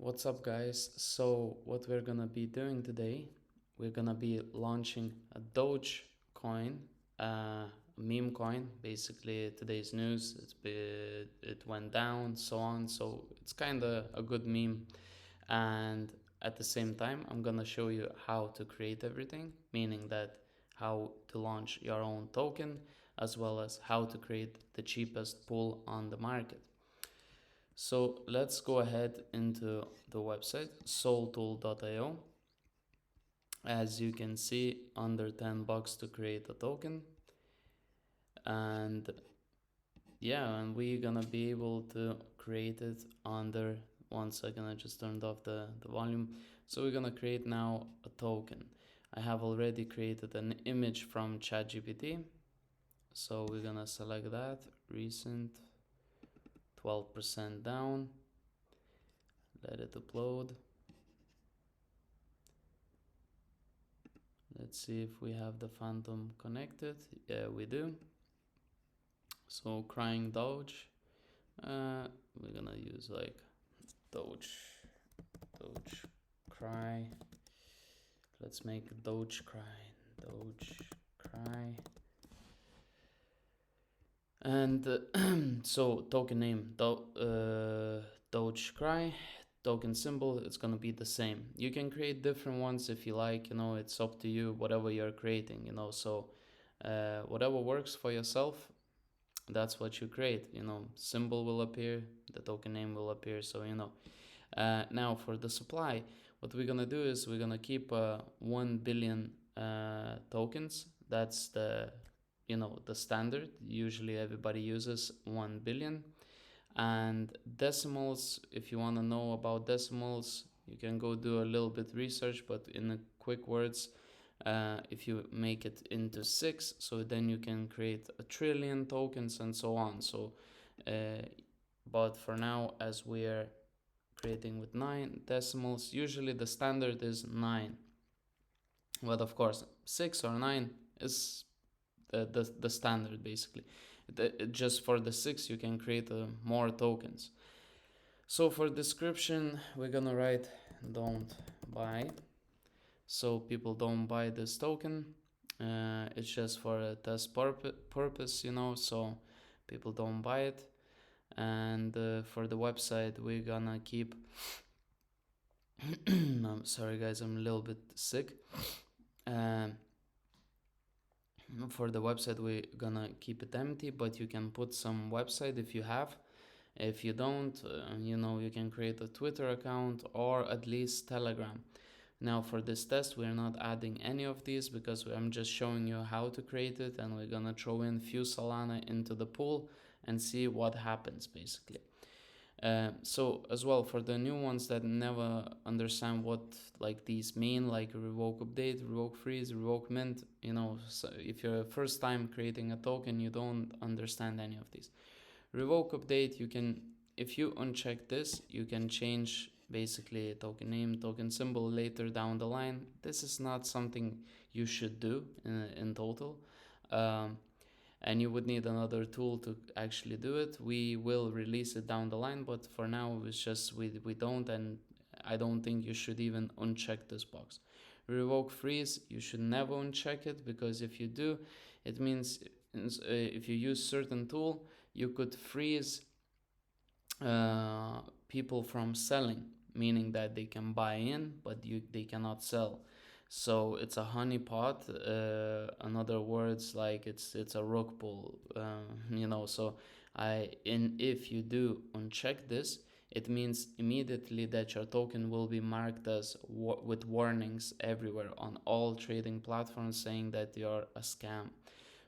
What's up, guys? So, what we're gonna be doing today, we're gonna be launching a Doge coin, meme coin. Basically, today's news. It went down, so on. So it's kind of a good meme, and at the same time, I'm gonna show you how to create everything, meaning that how to launch your own token, as well as how to create the cheapest pool on the market. So let's go ahead into the website soultool.io. As you can see, under $10 to create a token. And yeah, and we're gonna be able to create it under 1 second. I just turned off the volume. So we're gonna create now a token. I have already created an image from ChatGPT. So we're gonna select that, recent, 12% down, let it upload. Let's see if we have the phantom connected. Yeah, we do. So crying Doge. We're gonna use like Doge cry. Let's make Doge cry. And so token name Doge cry. Token symbol, it's gonna be the same. You can create different ones if you like, it's up to you, whatever you're creating, so whatever works for yourself, that's what you create. Symbol will appear, the token name will appear. So now for the supply, what we're gonna do is we're gonna keep 1 billion tokens. That's the standard. Usually everybody uses 1 billion. And decimals, if you want to know about decimals, you can go do a little bit research, but in a quick words, if you make it into 6, so then you can create a trillion tokens and so on. So but for now, as we are creating with 9 decimals, usually the standard is 9, but of course 6 or 9 is the standard. Basically, just for the 6 you can create more tokens. So for description, we're gonna write don't buy, so people don't buy this token. It's just for a test purpose, so people don't buy it. And for the website, we're gonna keep I'm sorry guys, I'm a little bit sick. For the website, we're gonna keep it empty, but you can put some website if you have. If you don't, you can create a Twitter account or at least Telegram. Now for this test, we're not adding any of these because I'm just showing you how to create it, and we're gonna throw in few Solana into the pool and see what happens basically. So as well, for the new ones that never understand what like these mean, like revoke update, revoke freeze, revoke mint, so if you're first time creating a token, you don't understand any of these. Revoke update, you can, if you uncheck this, you can change basically token name, token symbol later down the line. This is not something you should do in total. And you would need another tool to actually do it. We will release it down the line, but for now it's just we don't, and I don't think you should even uncheck this box. Revoke freeze, you should never uncheck it, because if you do, it means if you use certain tool, you could freeze people from selling, meaning that they can buy in but they cannot sell. So it's a honeypot. In other words, like it's a rug pull. So if you do uncheck this, it means immediately that your token will be marked as with warnings everywhere on all trading platforms saying that you're a scam.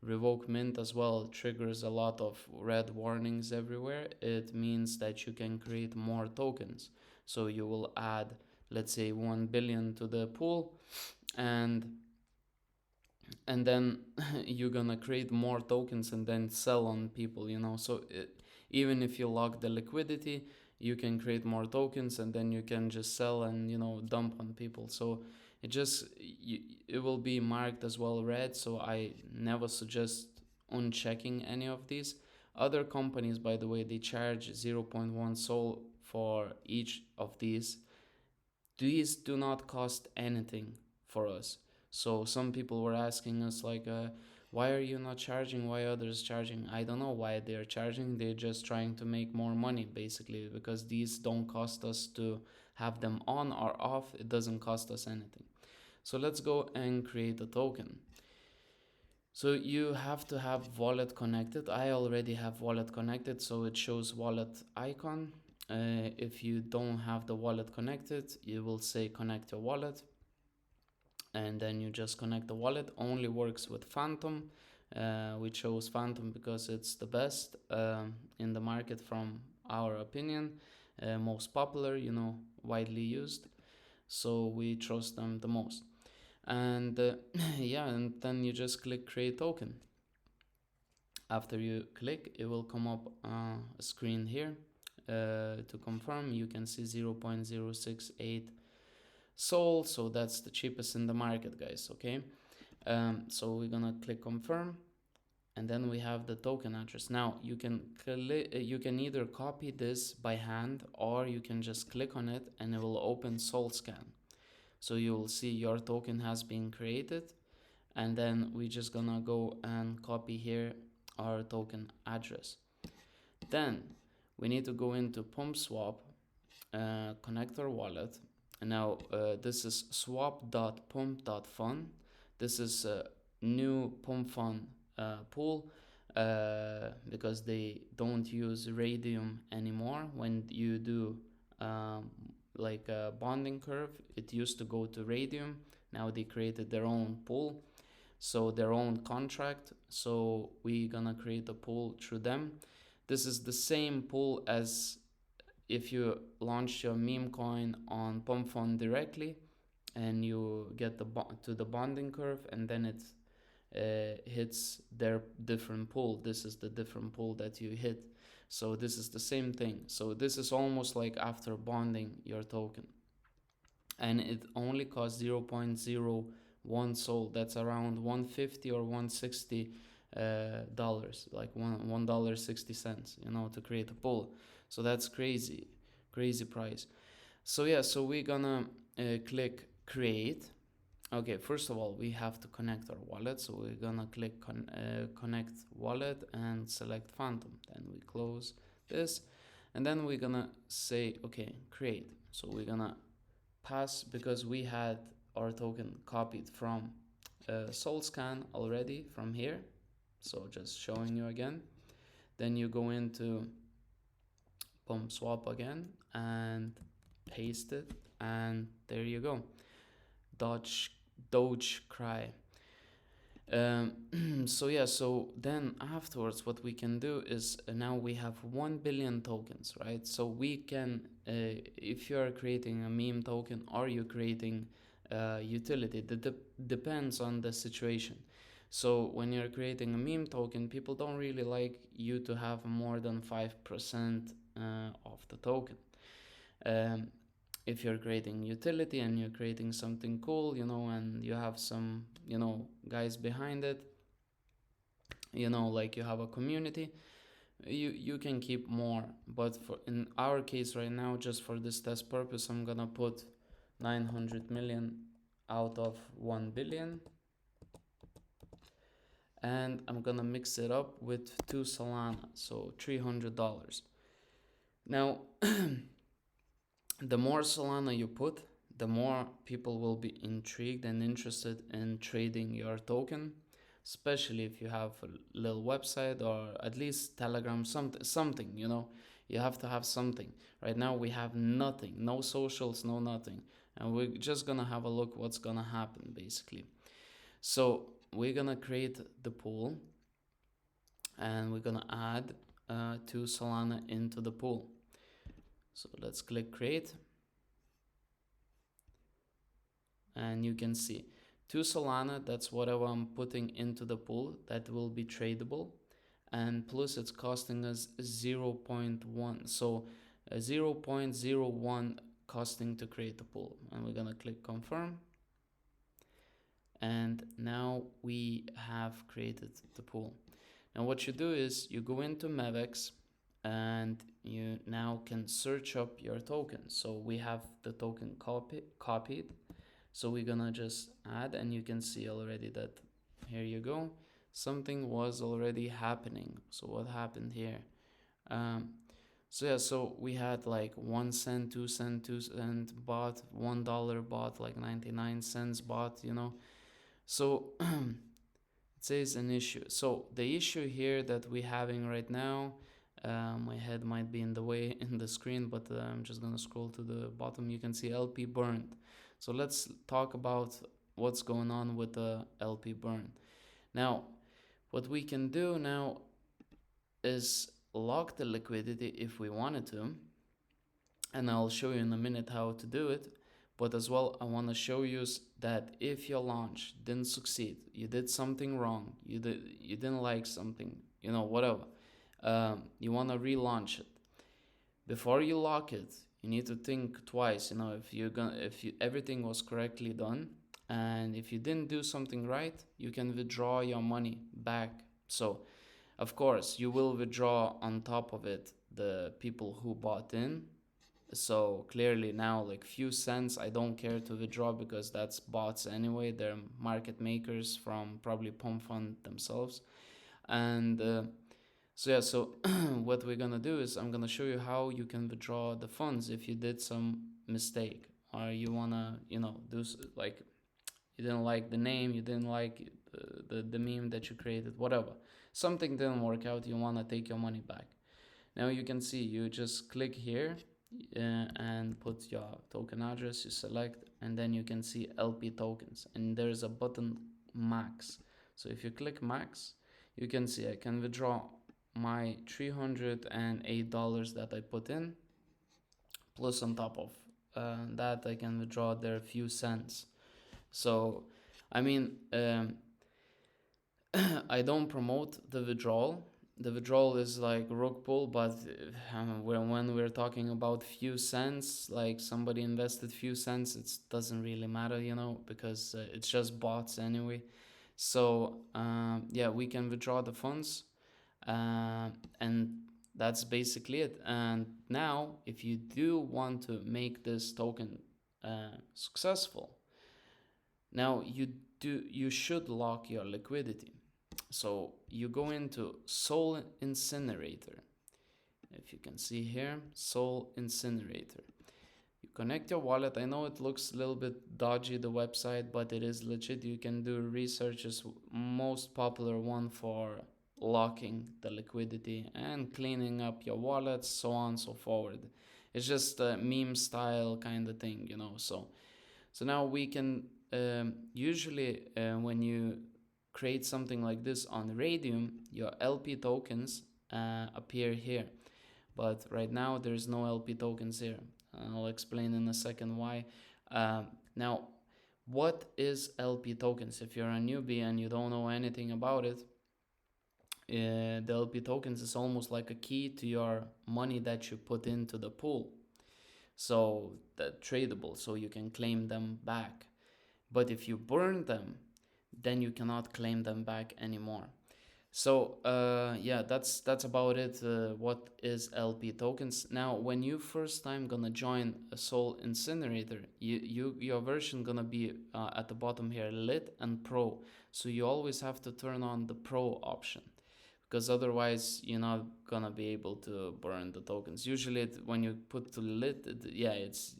Revoke mint as well triggers a lot of red warnings everywhere. It means that you can create more tokens. So you will add, let's say, 1 billion to the pool, and then you're gonna create more tokens and then sell on people, so even if you lock the liquidity, you can create more tokens and then you can just sell and dump on people. So it will be marked as well red. So I never suggest unchecking any of these. Other companies, by the way, they charge 0.1 sol for each of these do not cost anything for us. So some people were asking us like, why are you not charging? Why others charging? I don't know why they're charging. They're just trying to make more money basically, because these don't cost us to have them on or off. It doesn't cost us anything. So let's go and create a token. So you have to have wallet connected. I already have wallet connected, so it shows wallet icon. If you don't have the wallet connected, you will say connect your wallet, and then you just connect the wallet. Only works with Phantom. We chose Phantom because it's the best in the market from our opinion, most popular, widely used. So we trust them the most. And yeah, and then you just click create token. After you click, it will come up a screen here. To confirm, you can see 0.068 Sol, so that's the cheapest in the market, guys. Okay, so we're gonna click confirm, and then we have the token address. Now you can either copy this by hand, or you can just click on it and it will open SolScan. So you will see your token has been created, and then we're just gonna go and copy here our token address. Then we need to go into pump swap, connect our wallet. And now this is swap.pump.fun. This is a new pump fun pool because they don't use radium anymore. When you do like a bonding curve, it used to go to radium. Now they created their own pool, so their own contract. So we're gonna create a pool through them. This is the same pool as if you launch your Memecoin on PumpFund directly, and you get to the bonding curve, and then it hits their different pool. This is the different pool that you hit. So this is the same thing. So this is almost like after bonding your token, and it only costs 0.01 Sol. That's around 150 or 160 dollars, like $1.60, to create a pool. So that's crazy price. So yeah, so we're gonna click create. Okay, first of all, we have to connect our wallet. So we're gonna click connect wallet and select Phantom. Then we close this, and then we're gonna say okay, create. So we're gonna pass, because we had our token copied from SolScan already from here. So just showing you again. Then you go into pump swap again and paste it, and there you go. Doge cry. So yeah, so then afterwards what we can do is now we have 1 billion tokens, right? So we can if you are creating a meme token or you're creating utility, that depends on the situation. So when you're creating a meme token, people don't really like you to have more than 5% of the token. If you're creating utility and you're creating something cool, and you have some, guys behind it, like you have a community, you can keep more. But in our case right now, just for this test purpose, I'm gonna put 900 million out of 1 billion, and I'm gonna mix it up with 2 Solana, so $300. Now the more Solana you put, the more people will be intrigued and interested in trading your token, especially if you have a little website or at least Telegram, something, you have to have something. Right now we have nothing, no socials, no nothing, and we're just gonna have a look what's gonna happen basically. So we're gonna create the pool, and we're gonna add 2 Solana into the pool. So let's click create, and you can see 2 Solana, that's whatever I'm putting into the pool that will be tradable, and plus it's costing us 0.1, so 0.01 costing to create the pool. And we're gonna click confirm, and now we have created the pool. Now what you do is you go into Mevex, and you now can search up your token. So we have the token copied. So we're gonna just add, and you can see already that here you go. Something was already happening. So what happened here? Um, so yeah, so we had like 1 cent, 2 cent, 2 cent bot, $1 bot, like 99 cents bot, you know. So it says an issue. So the issue here that we're having right now, my head might be in the way in the screen, but I'm just gonna scroll to the bottom. You can see LP burned. So let's talk about what's going on with the LP burn. Now, what we can do now is lock the liquidity if we wanted to, and I'll show you in a minute how to do it. But as well, I want to show you that if your launch didn't succeed, you did something wrong, you didn't like something, you know, whatever, you want to relaunch it. Before you lock it, you need to think twice. You know, if everything was correctly done, and if you didn't do something right, you can withdraw your money back. So of course you will withdraw on top of it the people who bought in. So clearly now, like few cents, I don't care to withdraw because that's bots anyway. They're market makers from probably Pump Fund themselves. And so yeah, so what we're gonna do is I'm gonna show you how you can withdraw the funds if you did some mistake, or you wanna, you know, do like you didn't like the name, you didn't like the meme that you created, whatever. Something didn't work out, you wanna take your money back. Now you can see, you just click here and put your token address, you select, and then you can see LP tokens, and there's a button max. So if you click max, you can see I can withdraw my $308 that I put in, plus on top of that I can withdraw there a few cents. So I mean, I don't promote the withdrawal. The withdrawal is like rug pull, but when we're talking about few cents, like somebody invested few cents, it doesn't really matter, you know, because it's just bots anyway. So yeah, we can withdraw the funds, and that's basically it. And now, if you do want to make this token successful, now you should lock your liquidity. So you go into Soul Incinerator. If you can see here, Soul Incinerator. You connect your wallet. I know it looks a little bit dodgy, the website, but it is legit. You can do research. It's most popular one for locking the liquidity and cleaning up your wallets, so on and so forward. It's just a meme style kind of thing, you know. So now we can usually when you create something like this on Radium, your LP tokens appear here. But right now there's no LP tokens here. I'll explain in a second why. Now, what is LP tokens? If you're a newbie and you don't know anything about it, the LP tokens is almost like a key to your money that you put into the pool. So that tradable, so you can claim them back. But if you burn them, then you cannot claim them back anymore. So yeah, that's about it. What is LP tokens? Now, when you first time gonna join a Soul Incinerator, your version gonna be at the bottom here, lit and pro. So you always have to turn on the pro option, because otherwise you're not gonna be able to burn the tokens. Usually when you put to lit,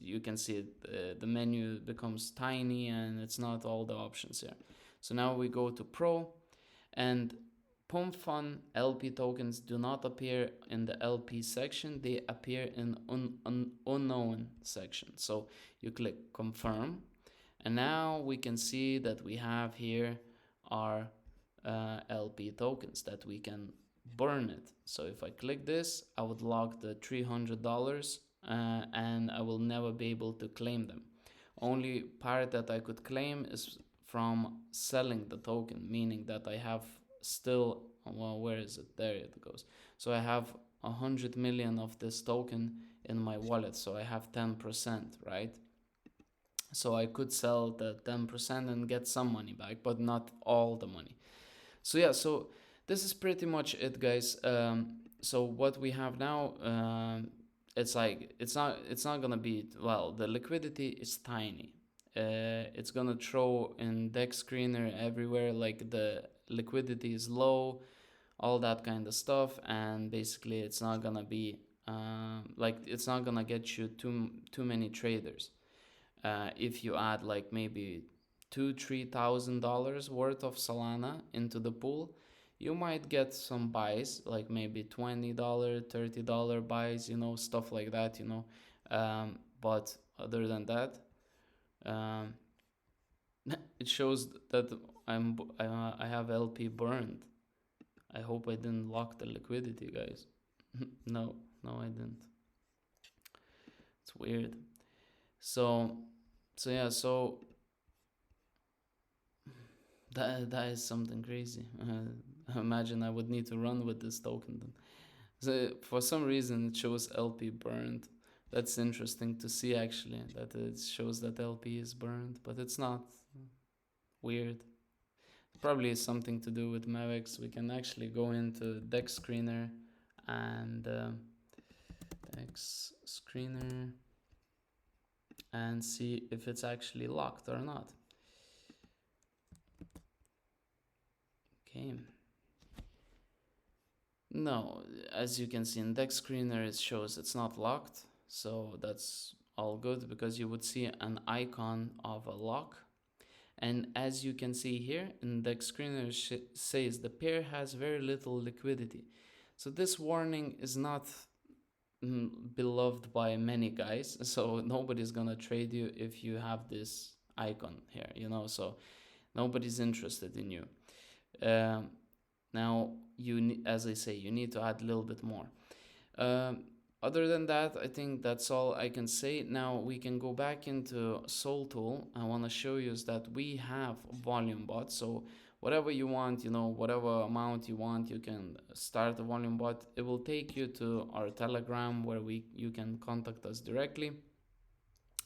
you can see it, the menu becomes tiny and it's not all the options here. So now we go to pro, and Pump Fund LP tokens do not appear in the LP section, they appear in unknown section. So you click confirm, and now we can see that we have here our LP tokens that we can burn it. So if I click this, I would lock the $300 and I will never be able to claim them. Only part that I could claim is from selling the token, meaning that I have still, well, where is it? There it goes. So I have 100 million of this token in my wallet, so I have 10%, right? So I could sell the 10% and get some money back, but not all the money. So yeah, so this is pretty much it, guys. So what we have now, it's like it's not gonna be, well, the liquidity is tiny. It's gonna throw in dex screener everywhere, like the liquidity is low, all that kind of stuff, and basically it's not gonna be like it's not gonna get you too many traders. If you add like maybe $2-3,000 worth of Solana into the pool, you might get some buys, like maybe $20, $30 buys, stuff like that. But other than that, um, it shows that I have LP burned. I hope I didn't lock the liquidity, guys. No, no, I didn't. It's weird. So, yeah, so that is something crazy. Imagine I would need to run with this token then. So for some reason it shows LP burned. That's interesting to see actually, that it shows that LP is burned, but it's not. Weird. Probably something to do with Mavics. We can actually go into Dex Screener and Dex Screener and see if it's actually locked or not. Okay. No, as you can see in Dex Screener, it shows it's not locked. So that's all good, because you would see an icon of a lock. And as you can see here in Dex Screener, says the pair has very little liquidity. So this warning is not beloved by many guys. So nobody's gonna trade you if you have this icon here. So nobody's interested in you. Um, Now, as I say, you need to add a little bit more. Um, Other than that, I think that's all I can say. Now we can go back into Soul Tool. I want to show you is that we have volume bot. So whatever you want, whatever amount you want, you can start a volume bot. It will take you to our Telegram, where you can contact us directly,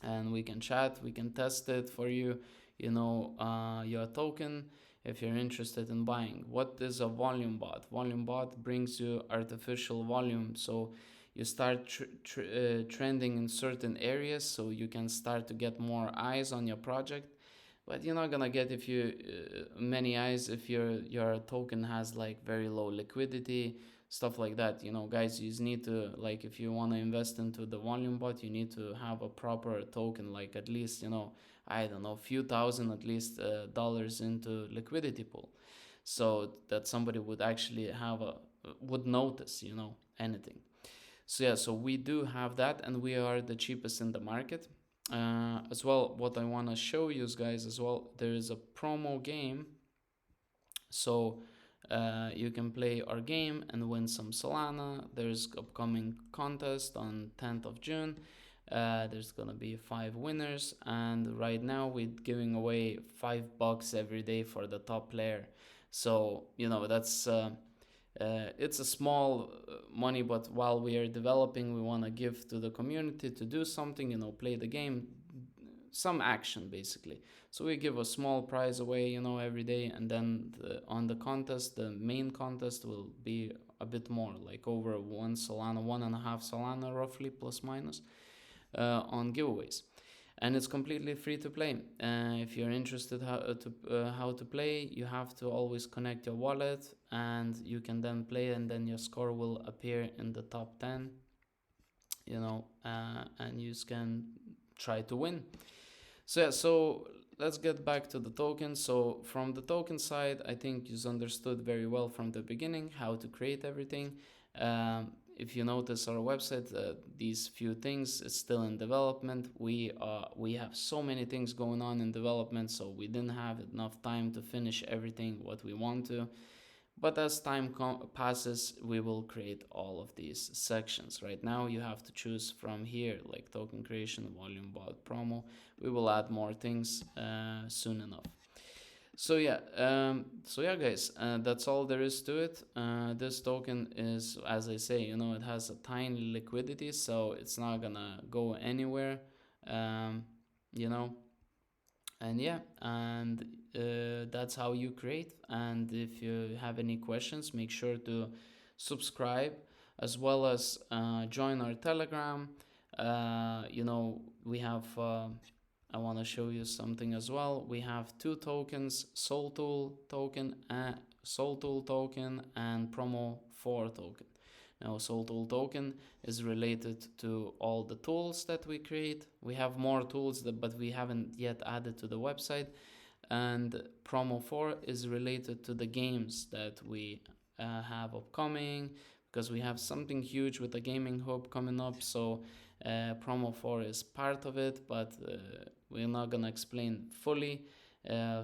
and we can chat. We can test it for you. Your token, if you're interested in buying. What is a volume bot? Volume bot brings you artificial volume, so you start trending in certain areas, so you can start to get more eyes on your project. But you're not gonna get if you many eyes if your token has like very low liquidity, stuff like that. Guys, you need to, like, if you want to invest into the volume bot, you need to have a proper token, like at least I don't know, few thousand at least dollars into liquidity pool, so that somebody would actually would notice anything. So yeah, so we do have that, and we are the cheapest in the market. As well, what I want to show you guys as well, there is a promo game. So you can play our game and win some Solana. There's upcoming contest on 10th of June. There's gonna be 5 winners, and right now we're giving away $5 every day for the top player. So that's it's a small money, but while we are developing, we want to give to the community to do something, play the game, some action basically. So we give a small prize away, every day, and then on the contest, the main contest will be a bit more, like over 1 Solana, 1.5 Solana roughly, plus minus, on giveaways. And it's completely free to play. If you're interested how to play, you have to always connect your wallet, and you can then play, and then your score will appear in the top 10, and you can try to win. So yeah, so let's get back to the token. So from the token side, I think you've understood very well from the beginning how to create everything. If you notice our website, these few things is still in development. We have so many things going on in development, so we didn't have enough time to finish everything what we want to. But as time passes, we will create all of these sections. Right now, you have to choose from here, like token creation, volume bot, promo. We will add more things soon enough. So yeah, guys, that's all there is to it. This token is, as I say, it has a tiny liquidity, so it's not gonna go anywhere. Um, you know, and yeah, and that's how you create. And if you have any questions, make sure to subscribe. as well as join our Telegram. We have. I want to show you something as well. We have two tokens: Soul Tool token, and Promo 4 token. Now, Soul Tool token is related to all the tools that we create. We have more tools but we haven't yet added to the website. And Promo 4 is related to the games that we have upcoming, because we have something huge with the gaming hub coming up. So Promo 4 is part of it, but we're not gonna explain fully.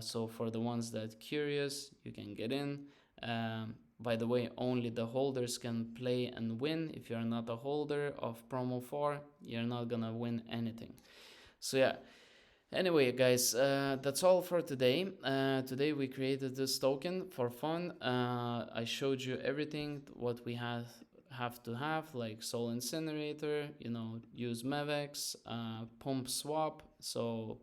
So for the ones that curious, you can get in. By the way, only the holders can play and win. If you're not a holder of Promo 4, you're not gonna win anything. So yeah. Anyway, guys, that's all for today. Today we created this token for fun. I showed you everything what we have to have, like Soul Incinerator, use Mevex, pump swap. So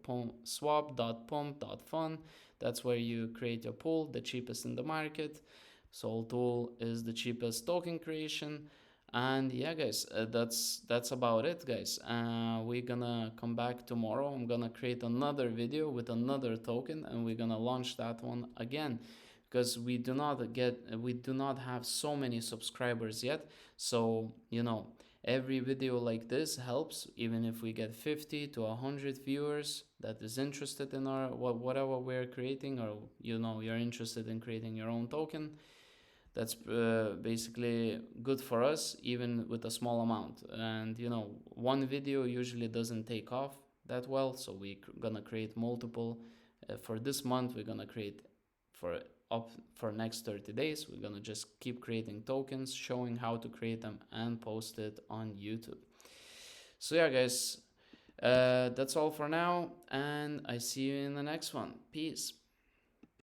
swap.pump.fun. That's where you create your pool, the cheapest in the market. Soul Tool is the cheapest token creation. And yeah, guys, that's about it, guys. We're gonna come back tomorrow. I'm gonna create another video with another token, and we're gonna launch that one again, because we do not have so many subscribers yet. So every video like this helps. Even if we get 50 to 100 viewers that is interested in our whatever we're creating, or you're interested in creating your own token, that's basically good for us, even with a small amount. And one video usually doesn't take off that well, so we're gonna create multiple. For this month, we're gonna create for next 30 days. We're gonna just keep creating tokens, showing how to create them, and post it on YouTube. So yeah, guys, that's all for now, and I see you in the next one. Peace.